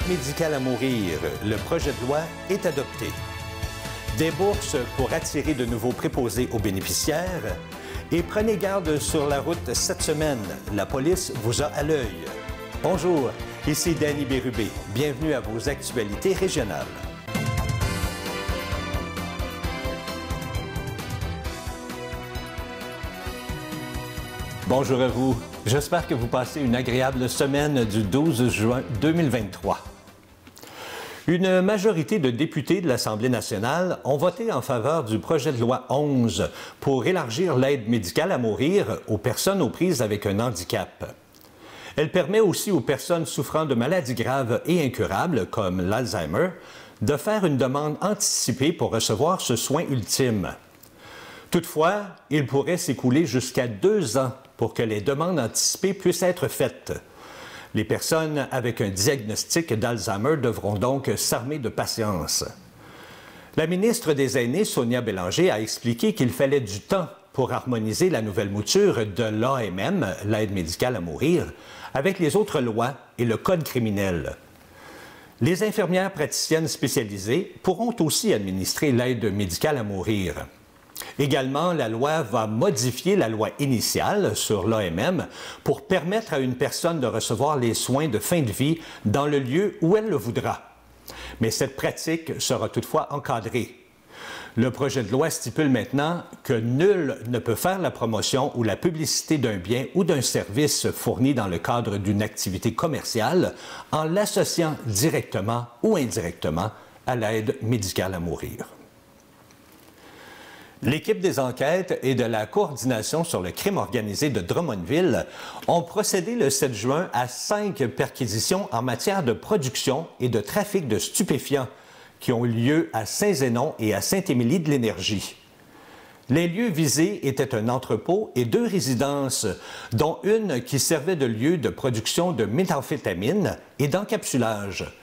L'aide médicale à mourir, le projet de loi est adopté. Des bourses pour attirer de nouveaux préposés aux bénéficiaires. Et prenez garde sur la route cette semaine. La police vous a à l'œil. Bonjour, ici Danny Bérubé. Bienvenue à vos actualités régionales. Bonjour à vous. J'espère que vous passez une agréable semaine du 12 juin 2023. Une majorité de députés de l'Assemblée nationale ont voté en faveur du projet de loi 11 pour élargir l'aide médicale à mourir aux personnes aux prises avec un handicap. Elle permet aussi aux personnes souffrant de maladies graves et incurables, comme l'Alzheimer, de faire une demande anticipée pour recevoir ce soin ultime. Toutefois, il pourrait s'écouler jusqu'à 2 ans pour que les demandes anticipées puissent être faites. Les personnes avec un diagnostic d'Alzheimer devront donc s'armer de patience. La ministre des Aînés, Sonia Bélanger, a expliqué qu'il fallait du temps pour harmoniser la nouvelle mouture de l'AMM, l'aide médicale à mourir, avec les autres lois et le code criminel. Les infirmières praticiennes spécialisées pourront aussi administrer l'aide médicale à mourir. Également, la loi va modifier la loi initiale sur l'AMM pour permettre à une personne de recevoir les soins de fin de vie dans le lieu où elle le voudra. Mais cette pratique sera toutefois encadrée. Le projet de loi stipule maintenant que nul ne peut faire la promotion ou la publicité d'un bien ou d'un service fourni dans le cadre d'une activité commerciale en l'associant directement ou indirectement à l'aide médicale à mourir. L'équipe des enquêtes et de la coordination sur le crime organisé de Drummondville ont procédé le 7 juin à 5 perquisitions en matière de production et de trafic de stupéfiants qui ont eu lieu à Saint-Zénon et à Saint-Émilie-de-l'Énergie. Les lieux visés étaient un entrepôt et 2 résidences, dont une qui servait de lieu de production de méthamphétamine et d'encapsulage.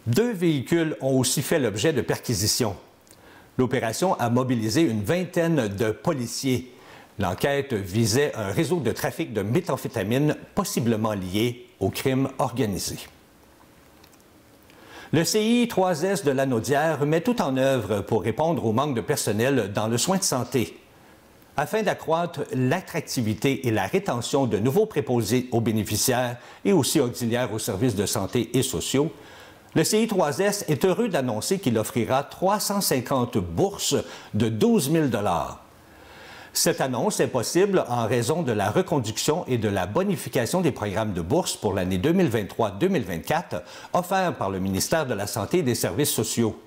2 véhicules ont aussi fait l'objet de perquisitions. L'opération a mobilisé une vingtaine de policiers. L'enquête visait un réseau de trafic de méthamphétamine possiblement lié au crime organisé. Le CI3S de Lanaudière met tout en œuvre pour répondre au manque de personnel dans le soin de santé. Afin d'accroître l'attractivité et la rétention de nouveaux préposés aux bénéficiaires et aussi auxiliaires aux services de santé et sociaux, le CI3S est heureux d'annoncer qu'il offrira 350 bourses de 12 000 $. Cette annonce est possible en raison de la reconduction et de la bonification des programmes de bourses pour l'année 2023-2024 offerts par le ministère de la Santé et des Services sociaux.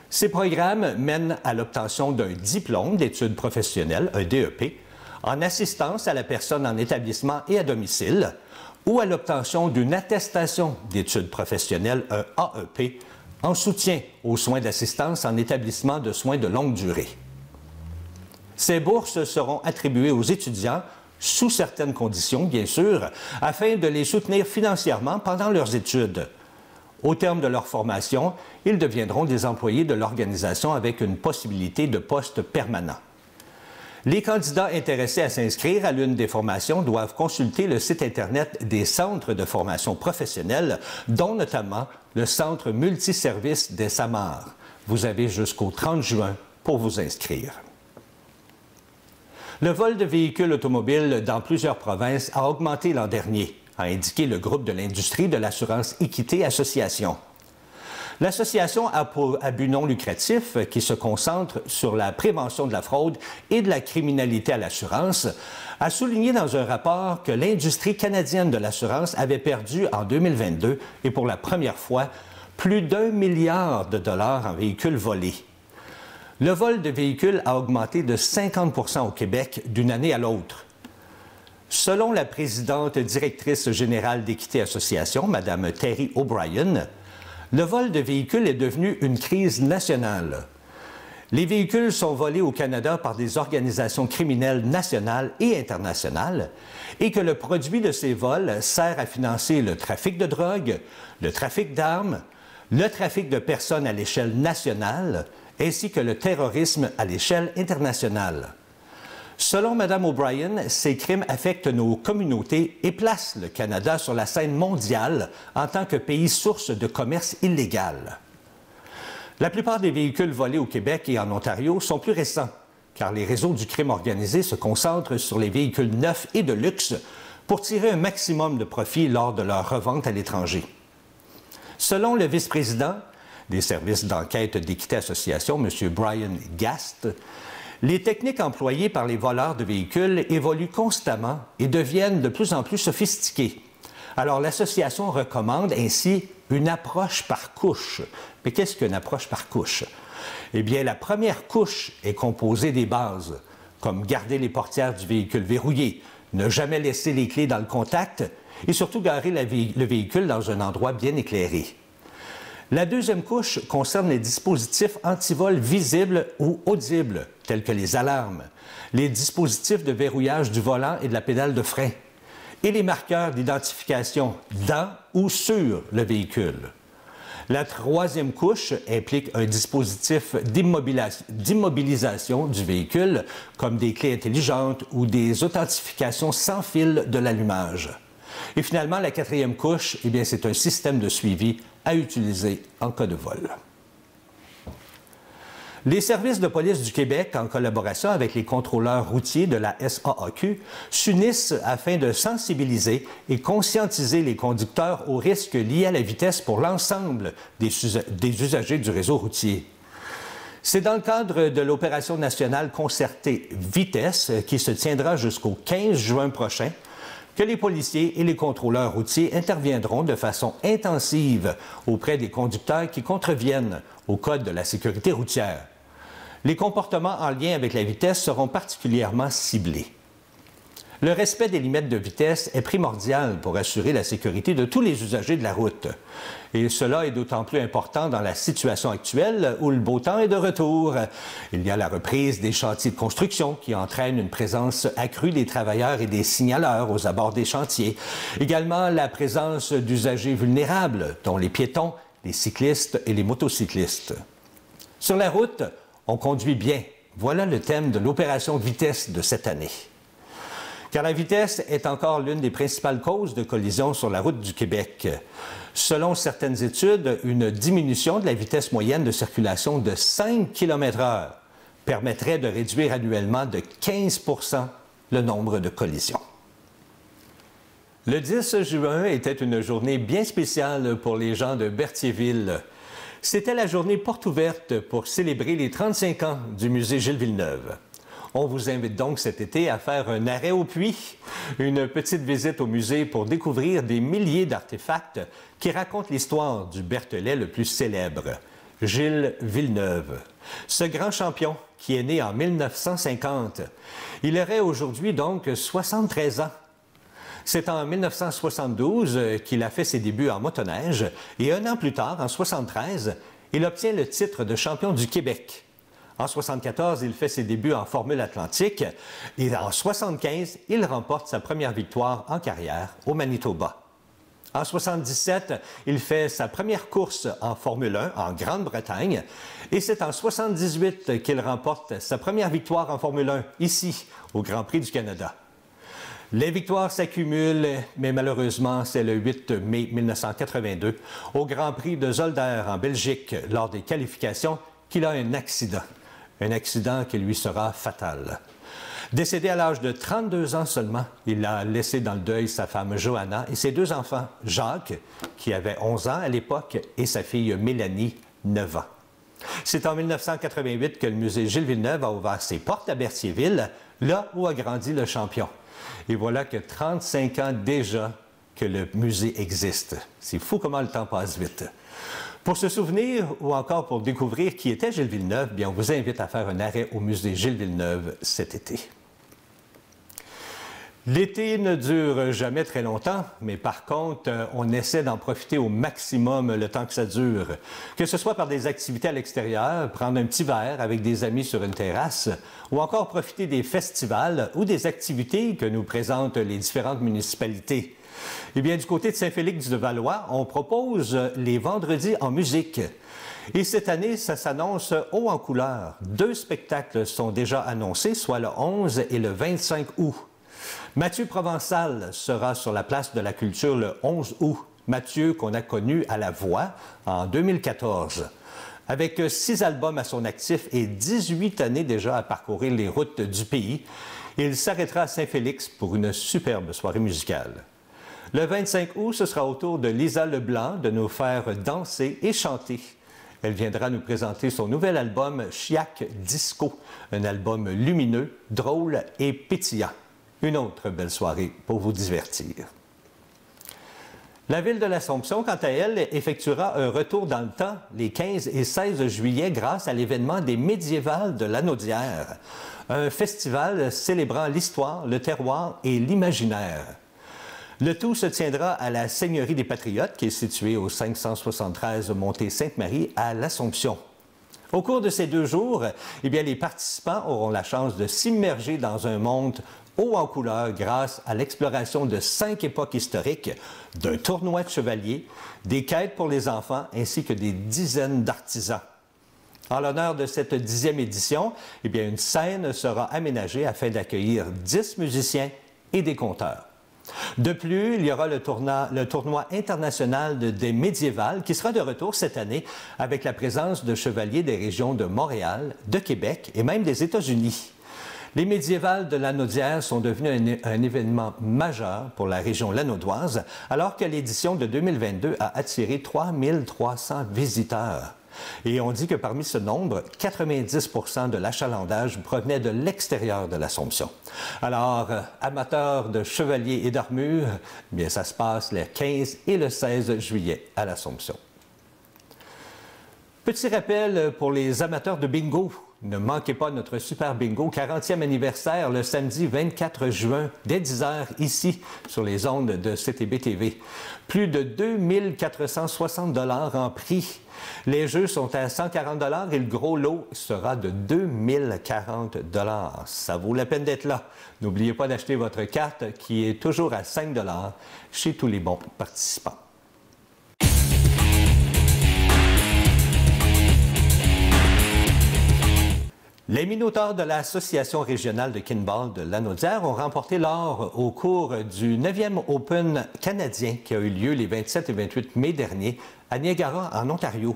Ces programmes mènent à l'obtention d'un diplôme d'études professionnelles, un DEP, en assistance à la personne en établissement et à domicile, ou à l'obtention d'une attestation d'études professionnelles, un AEP, en soutien aux soins d'assistance en établissement de soins de longue durée. Ces bourses seront attribuées aux étudiants, sous certaines conditions, bien sûr, afin de les soutenir financièrement pendant leurs études. Au terme de leur formation, ils deviendront des employés de l'organisation avec une possibilité de poste permanent. Les candidats intéressés à s'inscrire à l'une des formations doivent consulter le site Internet des centres de formation professionnelle, dont notamment le Centre multiservice des Samars. Vous avez jusqu'au 30 juin pour vous inscrire. Le vol de véhicules automobiles dans plusieurs provinces a augmenté l'an dernier, a indiqué le groupe de l'industrie de l'assurance Équité Association. L'association a pour but non lucratif, qui se concentre sur la prévention de la fraude et de la criminalité à l'assurance, a souligné dans un rapport que l'industrie canadienne de l'assurance avait perdu en 2022 et pour la première fois plus d'1 milliard de dollars en véhicules volés. Le vol de véhicules a augmenté de 50 % au Québec d'une année à l'autre. Selon la présidente directrice générale d'Équité Association, Mme Terry O'Brien, le vol de véhicules est devenu une crise nationale. Les véhicules sont volés au Canada par des organisations criminelles nationales et internationales et que le produit de ces vols sert à financer le trafic de drogue, le trafic d'armes, le trafic de personnes à l'échelle nationale ainsi que le terrorisme à l'échelle internationale. Selon Mme O'Brien, ces crimes affectent nos communautés et placent le Canada sur la scène mondiale en tant que pays source de commerce illégal. La plupart des véhicules volés au Québec et en Ontario sont plus récents, car les réseaux du crime organisé se concentrent sur les véhicules neufs et de luxe pour tirer un maximum de profit lors de leur revente à l'étranger. Selon le vice-président des services d'enquête d'Équité Association, M. Brian Gast, les techniques employées par les voleurs de véhicules évoluent constamment et deviennent de plus en plus sophistiquées. Alors, l'association recommande ainsi une approche par couche. Mais qu'est-ce qu'une approche par couche? Eh bien, la première couche est composée des bases, comme garder les portières du véhicule verrouillées, ne jamais laisser les clés dans le contact et surtout garer le véhicule dans un endroit bien éclairé. La deuxième couche concerne les dispositifs antivol visibles ou audibles, tels que les alarmes, les dispositifs de verrouillage du volant et de la pédale de frein, et les marqueurs d'identification dans ou sur le véhicule. La troisième couche implique un dispositif d'immobilisation du véhicule, comme des clés intelligentes ou des authentifications sans fil de l'allumage. Et finalement, la quatrième couche, eh bien, c'est un système de suivi à utiliser en cas de vol. Les services de police du Québec, en collaboration avec les contrôleurs routiers de la SAAQ, s'unissent afin de sensibiliser et conscientiser les conducteurs aux risques liés à la vitesse pour l'ensemble des usagers du réseau routier. C'est dans le cadre de l'opération nationale concertée Vitesse, qui se tiendra jusqu'au 15 juin prochain, que les policiers et les contrôleurs routiers interviendront de façon intensive auprès des conducteurs qui contreviennent au Code de la sécurité routière. Les comportements en lien avec la vitesse seront particulièrement ciblés. Le respect des limites de vitesse est primordial pour assurer la sécurité de tous les usagers de la route. Et cela est d'autant plus important dans la situation actuelle où le beau temps est de retour. Il y a la reprise des chantiers de construction qui entraîne une présence accrue des travailleurs et des signaleurs aux abords des chantiers. Également la présence d'usagers vulnérables, dont les piétons, les cyclistes et les motocyclistes. Sur la route, on conduit bien. Voilà le thème de l'opération Vitesse de cette année. Car la vitesse est encore l'une des principales causes de collisions sur la route du Québec. Selon certaines études, une diminution de la vitesse moyenne de circulation de 5 km/h permettrait de réduire annuellement de 15 % le nombre de collisions. Le 10 juin était une journée bien spéciale pour les gens de Berthierville. C'était la journée porte ouverte pour célébrer les 35 ans du musée Gilles Villeneuve. On vous invite donc cet été à faire un arrêt au puits, une petite visite au musée pour découvrir des milliers d'artefacts qui racontent l'histoire du Berthelais le plus célèbre, Gilles Villeneuve. Ce grand champion qui est né en 1950, il aurait aujourd'hui donc 73 ans. C'est en 1972 qu'il a fait ses débuts en motoneige et un an plus tard, en 1973, il obtient le titre de champion du Québec. En 1974, il fait ses débuts en Formule Atlantique et en 1975, il remporte sa première victoire en carrière au Manitoba. En 1977, il fait sa première course en Formule 1 en Grande-Bretagne et c'est en 1978 qu'il remporte sa première victoire en Formule 1 ici, au Grand Prix du Canada. Les victoires s'accumulent, mais malheureusement, c'est le 8 mai 1982, au Grand Prix de Zolder en Belgique, lors des qualifications, qu'il a un accident qui lui sera fatal. Décédé à l'âge de 32 ans seulement, il a laissé dans le deuil sa femme Johanna et ses deux enfants, Jacques, qui avait 11 ans à l'époque, et sa fille Mélanie, 9 ans. C'est en 1988 que le musée Gilles Villeneuve a ouvert ses portes à Berthierville, là où a grandi le champion. Et voilà que 35 ans déjà que le musée existe. C'est fou comment le temps passe vite. Pour se souvenir ou encore pour découvrir qui était Gilles Villeneuve, bien, on vous invite à faire un arrêt au musée Gilles Villeneuve cet été. L'été ne dure jamais très longtemps, mais par contre, on essaie d'en profiter au maximum le temps que ça dure. Que ce soit par des activités à l'extérieur, prendre un petit verre avec des amis sur une terrasse, ou encore profiter des festivals ou des activités que nous présentent les différentes municipalités. Eh bien, du côté de Saint-Félix-du-Valois, on propose les vendredis en musique. Et cette année, ça s'annonce haut en couleur. 2 spectacles sont déjà annoncés, soit le 11 et le 25 août. Mathieu Provençal sera sur la place de la culture le 11 août. Mathieu, qu'on a connu à La Voix en 2014. Avec 6 albums à son actif et 18 années déjà à parcourir les routes du pays, il s'arrêtera à Saint-Félix pour une superbe soirée musicale. Le 25 août, ce sera au tour de Lisa Leblanc de nous faire danser et chanter. Elle viendra nous présenter son nouvel album Chiac Disco, un album lumineux, drôle et pétillant. Une autre belle soirée pour vous divertir. La ville de l'Assomption, quant à elle, effectuera un retour dans le temps les 15 et 16 juillet grâce à l'événement des Médiévales de Lanaudière, un festival célébrant l'histoire, le terroir et l'imaginaire. Le tout se tiendra à la Seigneurie des Patriotes, qui est située au 573 Montée Sainte-Marie à l'Assomption. Au cours de ces 2 jours, les participants auront la chance de s'immerger dans un monde haut en couleur grâce à l'exploration de 5 époques historiques, d'un tournoi de chevaliers, des quêtes pour les enfants ainsi que des dizaines d'artisans. En l'honneur de cette 10e édition, une scène sera aménagée afin d'accueillir 10 musiciens et des conteurs. De plus, il y aura le tournoi international des médiévales qui sera de retour cette année avec la présence de chevaliers des régions de Montréal, de Québec et même des États-Unis. Les Médiévales de Lanaudière sont devenues un événement majeur pour la région lanaudoise, alors que l'édition de 2022 a attiré 3300 visiteurs. Et on dit que parmi ce nombre, 90 % de l'achalandage provenait de l'extérieur de l'Assomption. Alors, amateurs de chevaliers et d'armures, ça se passe le 15 et le 16 juillet à l'Assomption. Petit rappel pour les amateurs de bingo. Ne manquez pas notre super bingo 40e anniversaire le samedi 24 juin dès 10h ici sur les ondes de CTB-TV. Plus de 2460 $ en prix. Les jeux sont à 140 $ et le gros lot sera de 2040 $. Ça vaut la peine d'être là. N'oubliez pas d'acheter votre carte qui est toujours à 5 $ chez tous les bons participants. Les Minotaures de l'Association régionale de Kinball de Lanaudière ont remporté l'or au cours du 9e Open canadien qui a eu lieu les 27 et 28 mai dernier à Niagara, en Ontario.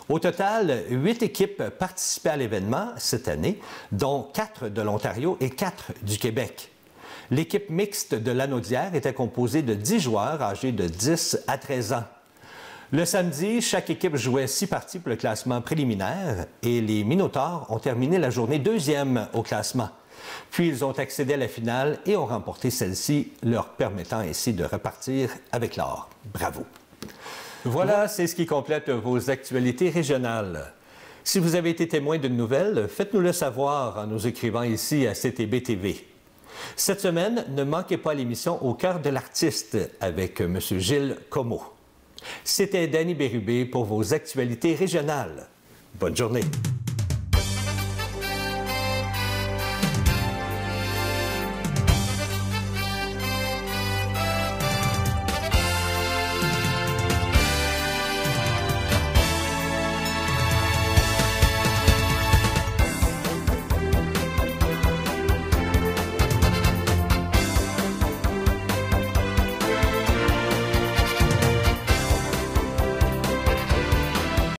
Au total, 8 équipes participaient à l'événement cette année, dont 4 de l'Ontario et 4 du Québec. L'équipe mixte de Lanaudière était composée de 10 joueurs âgés de 10 à 13 ans. Le samedi, chaque équipe jouait 6 parties pour le classement préliminaire et les Minotaures ont terminé la journée 2e au classement. Puis ils ont accédé à la finale et ont remporté celle-ci, leur permettant ainsi de repartir avec l'or. Bravo! Voilà, c'est ce qui complète vos actualités régionales. Si vous avez été témoin d'une nouvelle, faites-nous le savoir en nous écrivant ici à CTB-TV. Cette semaine, ne manquez pas l'émission Au cœur de l'artiste avec M. Gilles Comeau. C'était Danny Bérubé pour vos actualités régionales. Bonne journée.